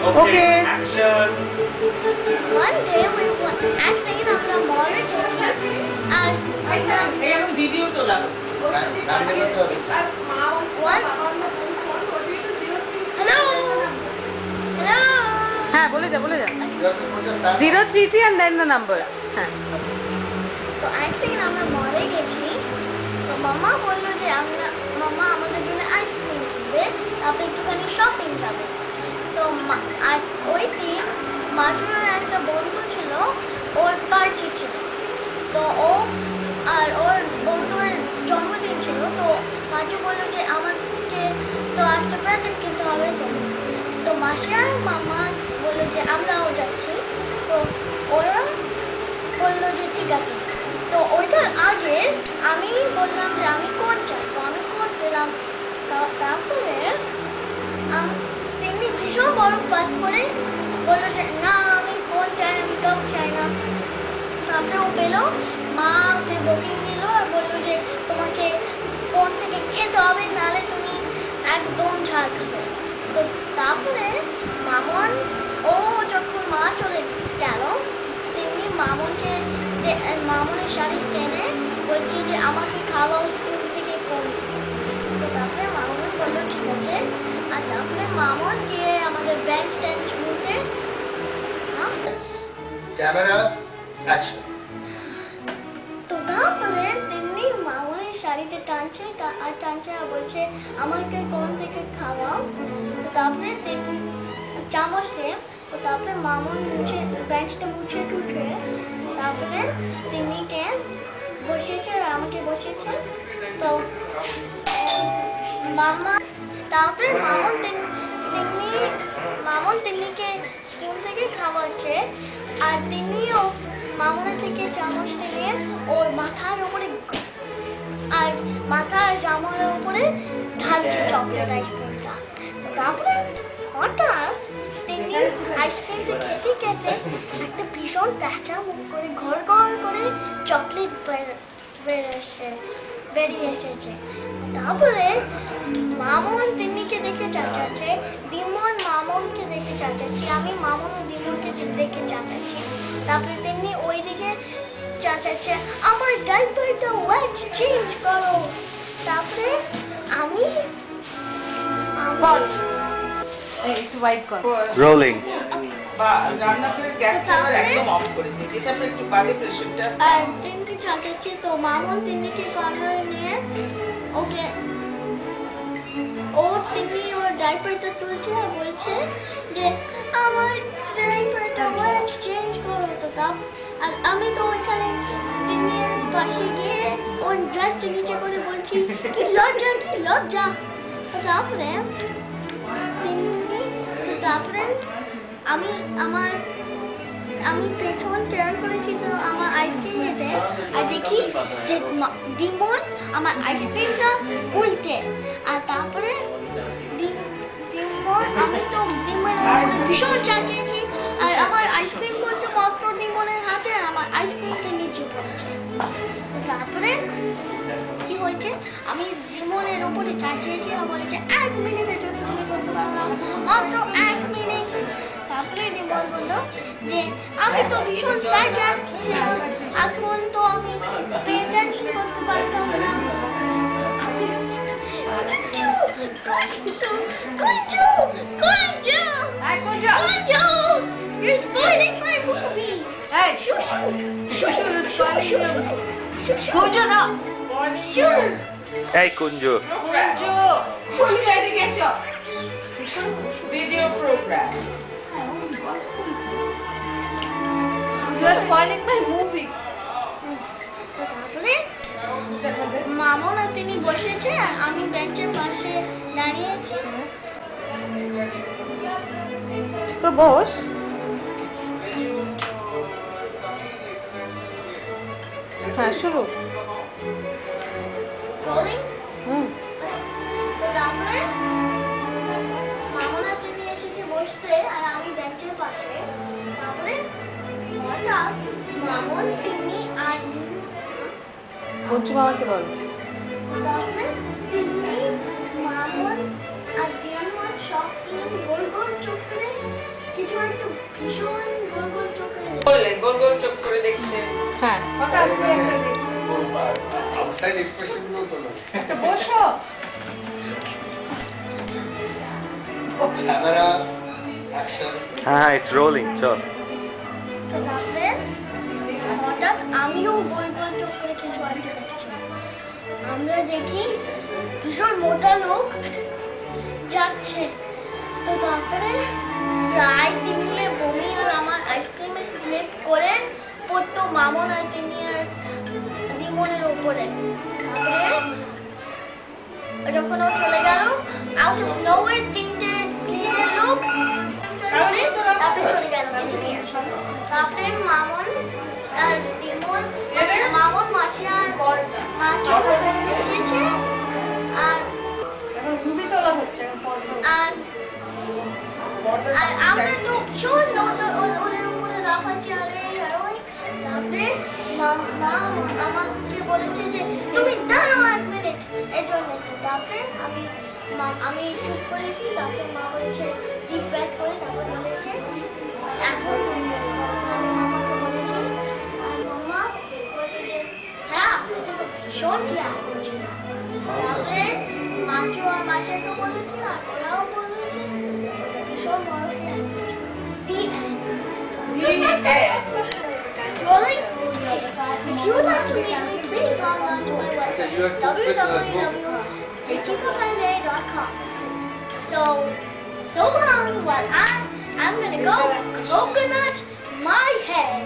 Okay. Action. One day we were acting on the mall and video তোলা one. Hello. Hello. হ্যাঁ বলে যা 033 and then the number হ্যাঁ তো একদিন আমরা মলে গেছি তো মামা বললো যে মামা আমাদের জন্য আইসক্রিম কিনবে তারপর একটুখানি শপিং যাবে তো আর ওই দিন মাটুরের একটা বন্ধু ছিল ওর পার্টি ছিল তো ওর বন্ধুর জন্মদিন ছিল তো মাটু বললো যে আমাকে তো একটা প্রেজেন্ট কিনতে হবে তো মাসি আর মামা বললো যে আমরাও যাচ্ছি তো ওরা বললো যে ঠিক আছে তো ওইটার আগে আমি বললাম যে আমি কোট চাই তো আমি কোট পেলাম তারপরে তিনি ভীষণ বড় ফাস করে বললো যে না আমি কোট চাই আমি কাপ চাই না তারপরে ও পেলো মা ওকে বুকিং দিল আর বললো যে তোমাকে কোন থেকে খেতে হবে নাহলে তুমি একদম ঝাল খাবে তো তারপরে যখন মা চলে গেল তেমনি মামনের শাড়ি টেনে বলছি যে আমাকে খাওয়াও স্কুল থেকে কোন তো তারপরে মামন বললো ঠিক আছে আর তারপরে মামন গিয়ে আমাদের বেঞ্চ টেঞ্চ মুখে ক্যামেরা অ্যাকশন তো তারপরে তেমনি মামনের শাড়িতে টানছে আর বলছে আমাকে কোন থেকে খাওয়াও তো তারপরে তেমনি চামচ দিয়ে তো তারপরে মামন বেঞ্চটা মুছে টুটে তারপরে তিন্নিকে বসিয়েছে আর আমাকে বসিয়েছে তো তারপরে মামন তিন্নিকে স্পুন থেকে খাওয়াচ্ছে আর তিন্নিও মামনের থেকে চামচটা নিয়ে ওর মাথার উপরে আর মাথার জামার উপরে ঢালছে চকলেট আইসক্রিমটা তারপরে হঠাৎ তিনি আইসক্রিমটা খেতে একটা ভীষণ প্যাঁচা মুখ করে ঘর করে চকলেট বেরিয়ে এসেছে তারপরে মামন তিন্নিকে দেখে চাচাচ্ছে দিমন মামনকে দেখে চাচাচ্ছি আমি মামন ও দিমনকে দেখে চাচাচ্ছি তারপরে তেমনি ওই দিকে চাচাচ্ছে আমার ডাইপারটা ওয়েট চেঞ্জ করো তারপরে আমি একটু ওয়াইড কর রোলিং বা রান্নাঘরের গ্যাসটা একদম অফ করে দিই এটা একটু বাড়ি প্রেসারটা আর তিনকে চাচাচ্ছি তো মামন তিন্নিকে কথা নিয়ে ওকে তিনি ওর ডাইপারটা তুলছে আর বলছে যে আমার ডাইপারটা ওয়েট চেঞ্জ করো তো আর আমি তো ওইখানে তিন্নির পাশে গিয়ে ওর ড্রেসটা নিচে করে বলছি কি লজ্জা তারপরে আমি পেছন টার্ন করেছি তো আমার আইসক্রিম নিতে আর দেখি যে দিমন আমার আইসক্রিমটা উল্টে আর তারপরে আমি তো দিমনের ভীষণ চাচিয়েছি আর আমার আইসক্রিম বলতে মাত্র দিমনের হাতে আমার আইসক্রিমটা নিচে পড়ছে তারপরে কি হয়েছে আমি দিমনের উপরে চাচিয়েছি আর বলেছে 1 মিনিটের জন্য তুমি করতে পারবে মাত্র 1 মিনিট তারপরে দিমন বললো যে আমি তো ভীষণ স্যাড ছিলাম এখন তো আমি টেনশন করতে পারতাম না You're spoiling my movie. Hey, shoo. না এই Kunju video program You are spoiling my movie. মামন আর তিনি বসেছে আমি বেঞ্চের পাশে দাঁড়িয়েছি তো বস হ্যাঁ শুরু তারপরে মামন আর তিনি এসেছে বসতে আর আমি বেঞ্চের পাশে তারপরে হঠাৎ মামন তিনি আর বঞ্চু মামাকে বল তারপরে তিনি মামন আর দিয়ান সব গোল গোল চোখ করে হ্যাঁ হঠাৎ করে একটা দেখছি। আউটসাইড এক্সপ্রেশন গুলো তো না একটা বসো ক্যামেরা অ্যাকশন it's rolling. চল। তো তারপরে হঠাৎ আমিও গোল গোল চোখ করে কিছু একটা দেখছি। আমরা দেখি ভীষণ মোটা লোক যাচ্ছে। তো তারপরে প্রায় তিনটে বমি আর আমার আইসক্রিমে স্লিপ করে পড়তো মামন আর তিনি আর দিমনের উপরে। তারপরে যখন ও চলে গেল আউট অফ নোওয়্যার তিনটে ক্লিনের লোক তারপরে চলে গেল disappear। তারপরে মামন আর দিমন মামন মাসি আর মাছ এসেছে আর এখন মুভি তোলা হচ্ছে আর আমরা তো ভীষণ ওদের উপরে রাখাচ্ছি আরে ওই তারপরে মা আমাকে বলেছে যে তুমি দাঁড়াও 1 মিনিট এই জন্য। তারপরে আমি চুপ করেছি। তারপরে মা বলেছে ডিপ ব্রেথ করে তারপর বলেছে এখন আমি মামাকে বলেছি আর মামা বলে যে হ্যাঁ এটা তো ভীষণ ক্লাস করছিল। তারপরে মাছু আর মাসিকে বলেছি আর ওরাও বলেছে ভীষণ বড় ক্লাস করছিল। The end. Rolling. If you would like to meet me, please log on to my website www.ritikopande.com. So long while I'm gonna go coconut my head.